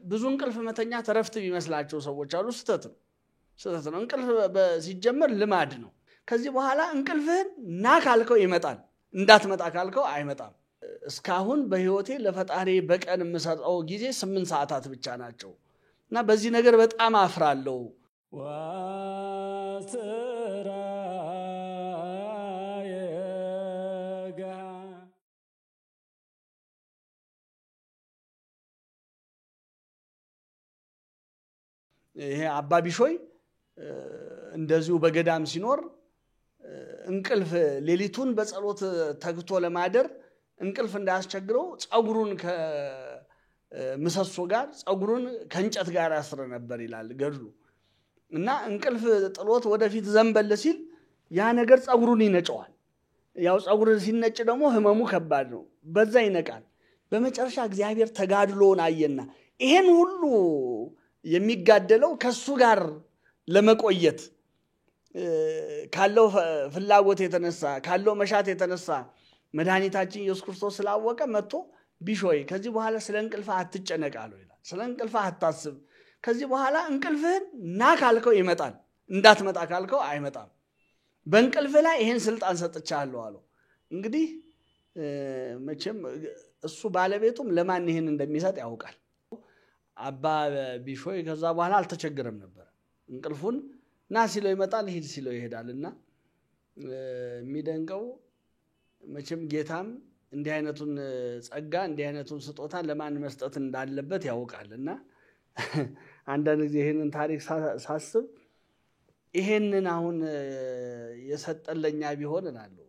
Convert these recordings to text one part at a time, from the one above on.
ብዙ እንቅልፍ መተኛ ተረፍት ቢመስላቸው ሰዎች አሉ ስተት ነው እንቅልፍ ሲጀመር ልማድ ነው ከዚህ በኋላ እንቅልፍህን ና ካልከው ይመጣል እንዳትመጣ ካልከው አይመጣም እስካሁን በህይወቴ ለፈጣሪ በቀን የምሰጠው ጊዜ 8 ሰዓታት ብቻ ናቸው እና በዚህ ነገር በጣም አፍራለሁ ይሄ አባ ቢሾይ እንደዚሁ በገዳም ሲኖር እንቅልፍ ሌሊቱን በጸሎት ተግቶ ለማደር እንቅልፍ እንዳያስቸግረው ጸጉሩን ከምሰሶ ጋር ጸጉሩን ከእንጨት ጋር ያስረ ነበር ይላል ገድሉ እና እንቅልፍ ጥሎት ወደፊት ዘንበል ሲል ያ ነገር ጸጉሩን ይነጨዋል ያው ጸጉሩን ሲነጭ ደግሞ ህመሙ ከባድ ነው በዛ ይነቃል በመጨረሻ እግዚአብሔር ተጋድሎን አየና ይሄን ሁሉ የሚጋደለው ከሱ ጋር ለመቆየት ካለው ፍላጎት የተነሳ ካለው መሻት የተነሳ መድኃኒታችን ኢየሱስ ክርስቶስ ስላወቀ መጥቶ ቢሾይ ከዚህ በኋላ ስለ እንቅልፍ አትጨነቃለሁ ይላል ስለ እንቅልፍ አታስብ ከዚህ በኋላ እንቅልፍህን ና ካልከው ይመጣል እንዳትመጣ ካልከው አይመጣም በእንቅልፍ ላይ ይሄን ስልጣን ሰጥቻለሁ አለው እንግዲህ መቼም እሱ ባለቤቱም ለማን ይሄን እንደሚሰጥ ያውቃል አባ ቢሾይ ከዛ በኋላ አልተቸገረም ነበር እንቅልፉን ና ሲለው ይመጣል ሂድ ሲለው ይሄዳልና የሚደንቀው መቼም ጌታም እንዲህ አይነቱን ጸጋ እንዲህ አይነቱን ስጦታ ለማን መስጠት እንዳለበት ያውቃልና አንዳንድ ጊዜ ይሄንን ታሪክ ሳስብ ይሄንን አሁን የሰጠለኛ ቢሆን እላለሁ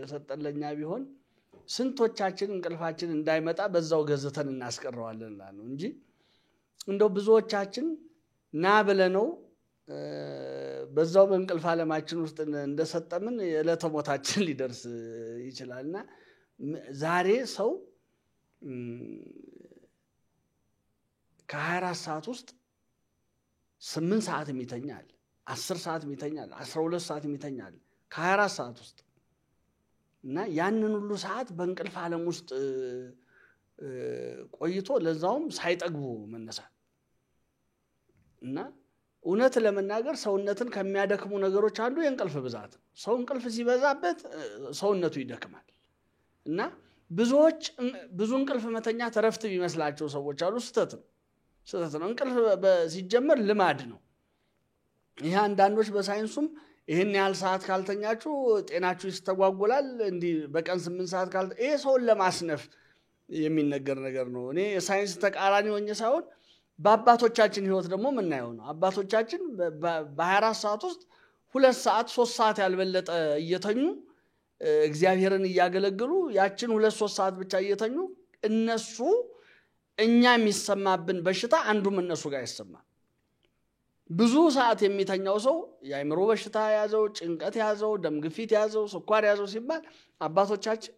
የሰጠለኛ ቢሆን ስንቶቻችን እንቅልፋችን እንዳይመጣ በዛው ገዘተን እናስቀረዋለን እላለሁ እንጂ እንደው ብዙዎቻችን ና ብለነው በዛው በእንቅልፍ ዓለማችን ውስጥ እንደሰጠምን የዕለተ ሞታችን ሊደርስ ይችላልና ዛሬ ሰው ከ24 ሰዓት ውስጥ 8 ሰዓት የሚተኛል 10 ሰዓት የሚተኛል 12 ሰዓት የሚተኛል ከ24 ሰዓት ውስጥ እና ያንን ሁሉ ሰዓት በእንቅልፍ ዓለም ውስጥ ቆይቶ ለዛውም ሳይጠግቡ መነሳት እና እውነት ለመናገር ሰውነትን ከሚያደክሙ ነገሮች አንዱ የእንቅልፍ ብዛት ሰው እንቅልፍ ሲበዛበት ሰውነቱ ይደክማል እና ብዙ እንቅልፍ መተኛ ተረፍት ቢመስላቸው ሰዎች አሉ ስተት ነው እንቅልፍ ሲጀመር ልማድ ነው ይሄ አንዳንዶች በሳይንሱም ይሄን ያህል ሰዓት ካልተኛችሁ ጤናችሁ ይስተጓጎላል እንዲ በቀን 8 ሰዓት ይሄ ሰውን ለማስነፍ የሚነገር ነገር ነው እኔ የሳይንስ ተቃራኒ ሆኜ ሳይሆን በአባቶቻችን ህይወት ደግሞ ምናየው ነው አባቶቻችን በ24 ሰዓት ውስጥ 2 ሰዓት 3 ሰዓት ያልበለጠ እየተኙ እግዚአብሔርን ያገለግሉ ያችን 2-3 ሰዓት ብቻ እየተኙ እነሱ እኛ የሚሰማብን በሽታ አንዱም እነሱ ጋር ይሰማል ብዙ ሰዓት የሚተኛው ሰው የአይምሮ በሽታ ያዘው ጭንቀት ያዘው ደም ግፊት ያዘው ስኳር ያዘው ሲባል አባቶቻችን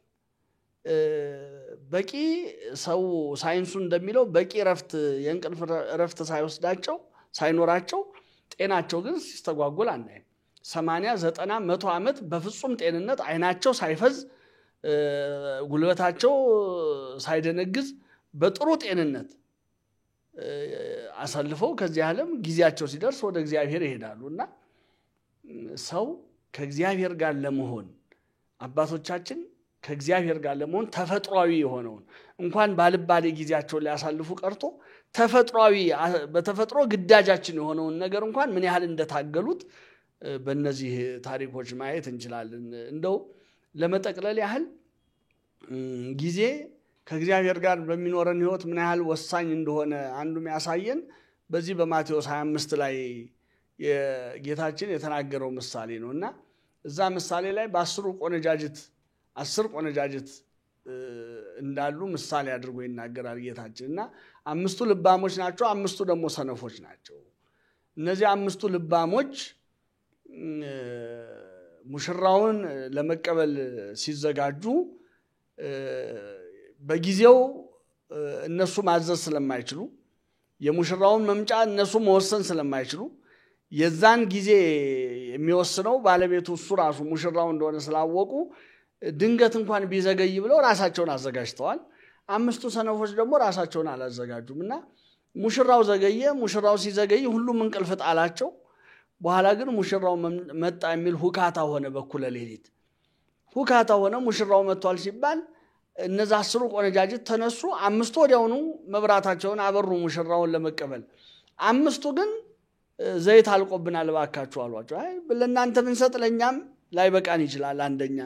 በቂ ሰው ሳይንሱ እንደሚለው በቂ የእንቅልፍ ረፍት ሳይኖራቸው ጤናቸው ግን ሲስተጓጎል አናይም 80 90 100 ዓመት በፍጹም ጤንነት አይናቸው ሳይፈዝ ጉልበታቸው ሳይደነግዝ በጥሩ ጤንነት አሳልፈው ከዚህ ዓለም ጊዜያቸው ሲደርስ ወደ እግዚአብሔር ይሄዳሉና ሰው ከእግዚአብሔር ጋር ለመሆን አባቶቻችን ከእግዚአብሔር ጋር ለመሆን ተፈጥሯዊ የሆነውን እንኳን ባልባሌ ጊዜያቸው ሊያሳልፉ ቀርቶ በተፈጥሮ ግዳጃችን የሆነውን ነገር እንኳን ምን ያህል እንደታገሉት በእነዚህ ታሪኮች ማየት እንችላለን እንደው ለመጠቅለል ያህል ጊዜ ከእግዚአብሔር ጋር በሚኖረን ህይወት ምን ያህል ወሳኝ እንደሆነ አንዱም ያሳየን በዚህ በማቴዎስ 25 ላይ የጌታችን የተናገረው ምሳሌ ነውና እዛ ምሳሌ ላይ በ10 ቆነጃጅት እንዳሉ ምሳሌ አድርጎ ይናገራል ጌታችንና 5 ልባሞች ናቸው 5 ደግሞ ሰነፎች ናቸው እነዚህ 5 ልባሞች ሙሽራውን ለመቀበል ሲዘጋጁ በጊዜው እነሱ ማዘዝ ስለማይችሉ የሙሽራውን መምጫ እነሱ መወሰን ስለማይችሉ የዛን ጊዜ የሚወስነው ባለቤቱ እሱ ራሱ ሙሽራው እንደሆነ ስላወቁ ድንገት እንኳን ቢዘገይ ብለው ራሳቸውን አዘጋጅተዋል 5 ሰነፎች ደግሞ ራሳቸውን አላዘጋጁምና ሙሽራው ዘገየ ሙሽራው ሲዘገይ ሁሉም እንቅልፍ ጣላቸው በኋላ ግን ሙሽራው መጣ የሚል ሁካታ ሆነ በኩለ ሌሊት ሁካታ ሆነ ሙሽራው መጥቷል ሲባል እነዛ 10 ቆነጃጅት ተነሱ 5 ወዲያውኑ መብራታቸውን አበሩ ሙሽራውን ለመቀበል 5 ግን ዘይት አልቆብናል ባካችሁ አሏቸው አይ ለእናንተ ምን ሰጥለኛም ላይ በቃን ይችላል አንደኛ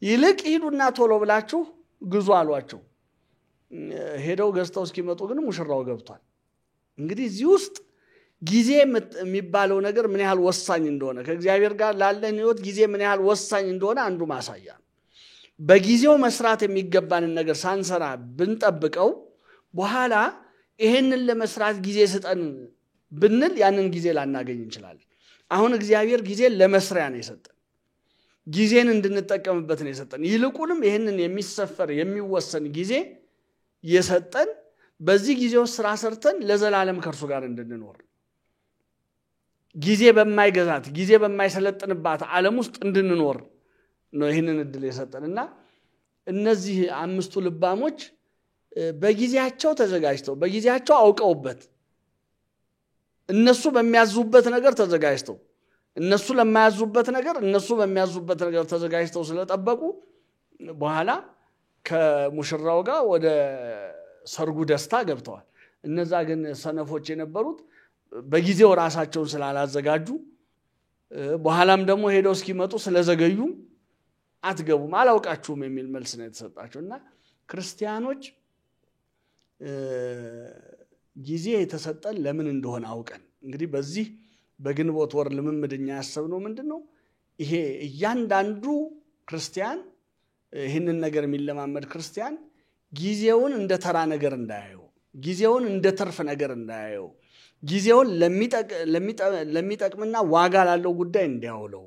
ይልቅ ሂዱና ቶሎ ብላችሁ ግዙ አሏቸው ሄደው ገዝተው እስኪመጡ ግን ሙሽራው ገብቷል እንግዲህ እዚህ ውስጥ ጊዜ የሚባለው ነገር ምን ያህል ወሳኝ እንደሆነ ከእግዚአብሔር ጋር ላለን ህይወት ጊዜ ምን ያህል ወሳኝ እንደሆነ አንዱ ማሳያ በጊዜው መስራት የሚገባንን ነገር ሳንሰራ ብንጠብቀው በኋላ ይሄንን ለመስራት ጊዜ ሰጠን ብንል ያንን ጊዜ ላናገኝ እንችላለን አሁን እግዚአብሔር ጊዜ ለመስሪያ ነው የሰጠን ጊዜን እንድንጠቀምበት ነው የሰጠን ይልቁንም ይሄንን የሚሰፈር የሚወሰን ጊዜ የሰጠን በዚህ ጊዜው ስራ ሰርተን ለዘላለም ከርሱ ጋር እንድንኖር ጊዜ በማይገዛት ጊዜ በማይሰለጥንባት ዓለም ውስጥ እንድንኖር ነው ይሄንን እድል የሰጠንና እነዚህ 5ቱ ልባሞች በጊዜያቸው ተዘጋጅተው በጊዜያቸው አውቀውበት እነሱ በሚያዙበት ነገር ተዘጋጅተው እነሱ ለማያዙበት ነገር እነሱ በሚያዙበት ነገር ተዘጋጅተው ስለጠበቁ በኋላ ከሙሽራው ጋር ወደ ሰርጉ ደስታ ገብተዋል እነዛ ግን ሰነፎች የነበሩት በጊዜው ራሳቸውን ስላላዘጋጁ በኋላም ደግሞ ሄደው እስኪመጡ ስለዘገዩ አትገቡም አላውቃችሁም የሚል መልስ ነው የተሰጣቸውና ክርስቲያኖች ጊዜ የተሰጠን ለምን እንደሆነ አውቀን እንግዲህ በዚህ በግንቦት ወር ልምምድኛ ያሰብነው ምንድነው ይሄ እያንዳንዱ ክርስቲያን ይሄንን ነገር የሚለማመድ ክርስቲያን ጊዜውን እንደ ተራ ነገር እንዳያየው ጊዜውን እንደ ተርፍ ነገር እንዳያየው ጊዜውን ለሚጠቅምና ዋጋ ላለው ጉዳይ እንዲያውለው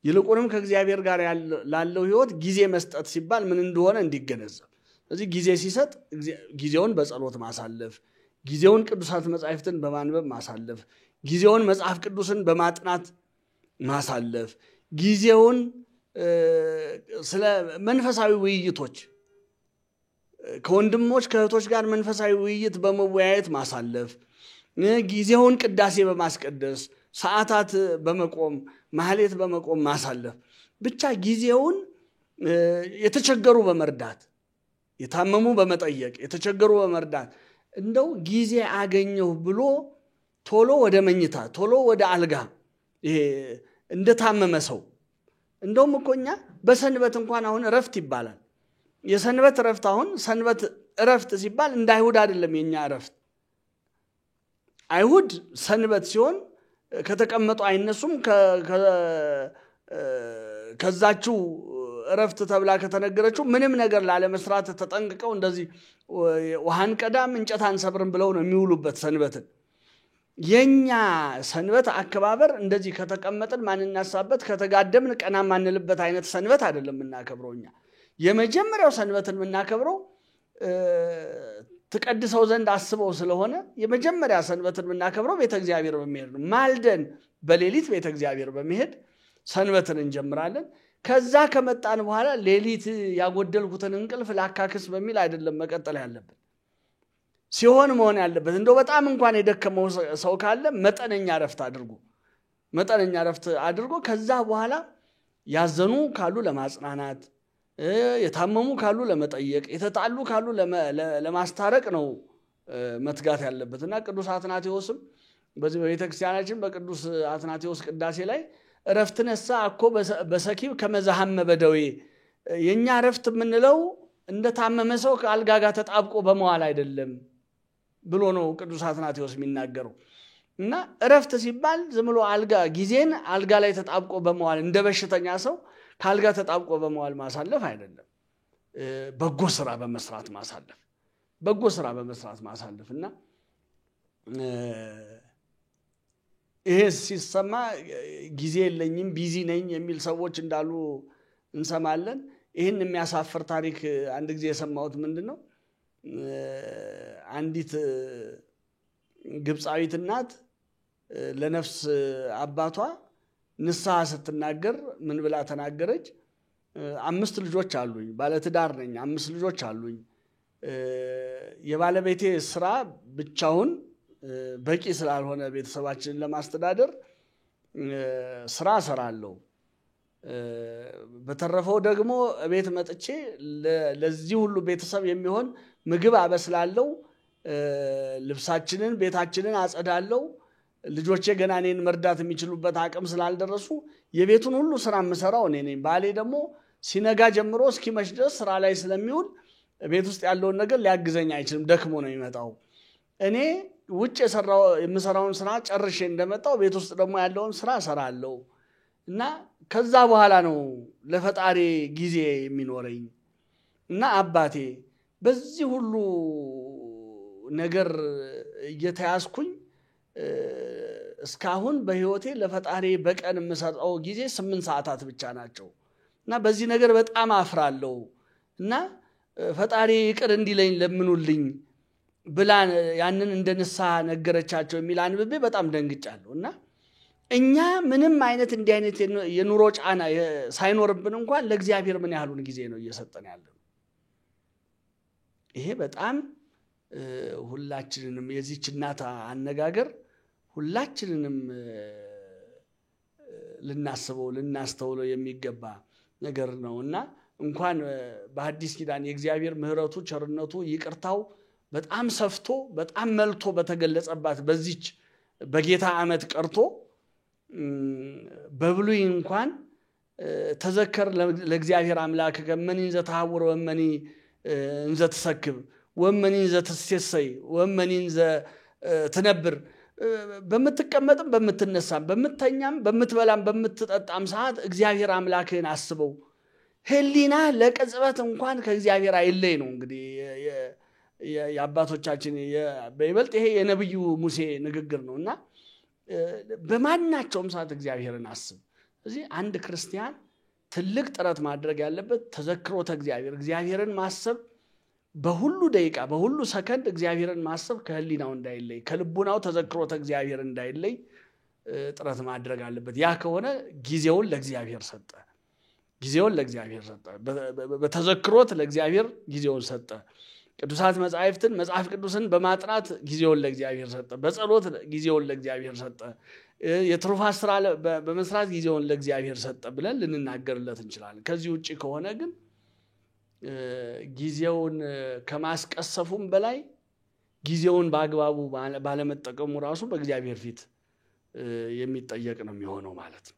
ይልቁንም ከእግዚአብሔር ጋር ላለው ህይወት ጊዜ መስጠት ሲባል ምን እንደሆነ እንዲገነዘብ ስለዚህ ጊዜ ሲሰጥ ጊዜውን በጸሎት ማሳለፍ ጊዜውን ቅዱሳት መጻሕፍትን በማንበብ ማሳለፍ ጊዜውን መጽሐፍ ቅዱስን በማጥናት ማሳለፍ ጊዜውን ስለ መንፈሳዊ ውይይቶች ከወንድሞች ከእህቶች ጋር መንፈሳዊ ውይይት በመወያየት ማሳለፍ ጊዜውን ቅዳሴ በማስቀደስ ሰዓታት በመቆም ማህሌት በመቆም ማሳለፍ ብቻ ጊዜውን የተቸገሩ በመርዳት የታመሙ በመጠየቅ የተቸገሩ በመርዳት እንደው ጊዜ አገኘው ብሎ ቶሎ ወደ መኝታ ቶሎ ወደ አልጋ ይሄ እንደታመመ ሰው እንደውም እኮኛ በሰንበት እንኳን አሁን ረፍት ይባላል የሰንበት ረፍት አሁን ሰንበት ረፍት ሲባል እንደ አይሁድ አይደለም የኛ ረፍት አይሁድ ሰንበት ሲሆን ከተቀመጡ አይነሱም ከዛችሁ ረፍት ተብላ ከተነገረችው ምንም ነገር ላለ መስራት ተጠንቅቀው እንደዚህ ውሃን ቀዳም እንጨታን ሰብርን ብለው ነው የሚውሉበት ሰንበትን የኛ ሰንበት አከባበር እንደዚህ ከተቀመጥን ማንናሳበት ከተጋደምን ቀና ማንልበት አይነት ሰንበት አይደለም እናከብረውኛ የመጀመሪያው ሰንበትን እናከብረው ተቀድሰው ዘንድ አስበው ስለሆነ የመጀመሪያ ሰንበትን እናከብረው ቤተ እግዚአብሔር በመሄድ ነው ማልደን በሌሊት ቤተ እግዚአብሔር በመሄድ ሰንበትን እንጀምራለን ከዛ ከመጣን በኋላ ሌሊት ያጎደልኩትን እንቅልፍ ላካክስ በሚል አይደለም መቀጠል ያለበት ሲሆን መሆን ያለበት እንደው በጣም እንኳን የደከመው ሰው ካለ መጠነኛ ረፍት አድርጎ ከዛ በኋላ ያዘኑ ካሉ ለማጽናናት የታመሙ ካሉ ለመጠየቅ የተጣሉ ካሉ ለማስታረቅ ነው መትጋት ያለበትና ቅዱስ አትናቴዎስም በዚህ በቤተክርስቲያናችን በቅዱስ አትናቴዎስ ቅዳሴ ላይ ረፍትነሳ እኮ በሰኪብ ከመዛሐመ በደዌ የኛ ረፍት ምንለው እንደ ታመመ ሰው ከአልጋ ጋር ተጣብቆ በመዋል አይደለም ብሎ ነው ቅዱስ አትናቴዎስ የሚናገረው እና ረፍት ሲባል ዝምሎ አልጋ ጊዜን አልጋ ላይ ተጣብቆ በመዋል እንደ በሽተኛ ሰው ካልጋ ተጣብቆ በመዋል ማሳለፍ አይደለም በጎ ስራ በመስራት ማሳለፍና ይሄ ሲሰማ ጊዜ የለኝም ቢዚ ነኝ የሚል ሰዎች እንዳሉ እንሰማለን ይሄን የሚያሳፍር ታሪክ አንድ ጊዜ የሰማሁት ምንድነው አንዲት ግብጻዊት እናት ለነፍስ አባቷ ንስሐ ስትናገር ምን ብላ ተናገረች 5 ልጆች አሉኝ ባለ ትዳር ነኝ 5 ልጆች አሉኝ የባለቤቴ ስራ ብቻውን በቂ ስላልሆነ ቤተሰባችንን ለማስተዳደር ስራ ሰራለሁ በተረፈው ደግሞ ቤት መጥቼ ለዚህ ሁሉ ቤተሰብ የሚሆን ምግብ አበስላለሁ ልብሳችንን ቤታችንን አጸዳለሁ ልጆቼ ገና እኔን መርዳት የሚችሉበት አቅም ስላልደረሱ የቤቱን ሁሉ ስራ መስራው እኔ ነኝ ባሌ ደግሞ ሲነጋ ጀምሮ እስኪመሽ ድረስ ስራ ላይ ስለሚውል ቤት ውስጥ ያለውን ነገር ሊያግዘኝ አይችልም ደክሞ ነው የሚመጣው እኔ ውጭ የምሰራውን ስራ ጨርሼ እንደመጣው ቤት ውስጥ ደግሞ ያለውን ስራ ሰራለሁ እና ከዛ በኋላ ነው ለፈጣሪ ጊዜ የሚኖረኝ እና አባቴ በዚህ ሁሉ ነገር እየተያዝኩኝ እስካሁን በህይወቴ ለፈጣሪ በቀን የምሰጠው ጊዜ 8 ሰዓታት ብቻ ናቸው እና በዚህ ነገር በጣም አፍራለሁ እና ፈጣሪ ይቅር እንዲለኝ ለምኑልኝ ብላ ያንን እንደነሳ ነገረቻቸው የሚል አንብቤ በጣም ደንግጫለሁና እኛ ምንም አይነት እንዲህ አይነት የኑሮ ጫና ሳይኖርብን እንኳን ለእግዚአብሔር ምን ያህሉን ጊዜ ነው እየሰጠን ያለው ይሄ በጣም ሁላችንንም የዚህች እናት አነጋገር ሁላችንንም ልናስበው ልናስተውለው የሚገባ ነገር ነውና እንኳን በሐዲስ ኪዳን የእግዚአብሔር ምህረቱ ቸርነቱ ይቅርታው በጣም ሰፍቶ በጣም መልቶ በተገለጸባት በዚች በጌታ ዓመት ቀርቶ በብሉይ እንኳን ተዘከር ለእግዚአብሔር አምላክ ከመኒ ዘተሐውር ወመኒ እንዘ ተሰክብ ወመኒ እንዘ ተስተሰይ ወመኒ እንዘ ተነብር በመተቀመጥም በመተነሳም በመተኛም በመትበላም በመተጣጣም ሰዓት እግዚአብሔር አምላክን አስበው ህሊና ለቅጽበት እንኳን ከእግዚአብሔር አይለይ ነው እንግዲህ የአባቶቻችን በይበልጥ ይሄ የነብዩ ሙሴ ንግግር ነውና በማናቸውም ሰዓት እግዚአብሔርን አስብ እዚህ አንድ ክርስቲያን ትልቅ ጥረት ማድረግ ያለበት ተዘክሮተ እግዚአብሔርን ማሰብ በሁሉ ደቂቃ በሁሉ ሰከንድ እግዚአብሔርን ማሰብ ከህሊናው እንዳይለይ ከልቡናው ተዘክሮተ እግዚአብሔር እንዳይለይ ጥረት ማድረግ አለበት ያ ከሆነ ጊዜውን ለእግዚአብሔር ሰጠ በተዘክሮት ለእግዚአብሔር ጊዜውን ሰጠ ቅዱሳት መጻሕፍትን መጽሐፍ ቅዱስን በማጥናት ጊዜውን ለእግዚአብሔር ሰጠ በጸሎት ጊዜውን ለእግዚአብሔር ሰጠ የትሩፋት ስራ በመስራት ጊዜውን ለእግዚአብሔር ሰጠ ብለን ልንናገርለት እንችላለን ከዚህ ውጪ ከሆነ ግን ጊዜውን ከማስቀሰፉም በላይ ጊዜውን በአግባቡ ባለመጠቀሙ ራሱ በእግዚአብሔር ፊት የሚጠየቅ ነው የሚሆነው ማለት ነው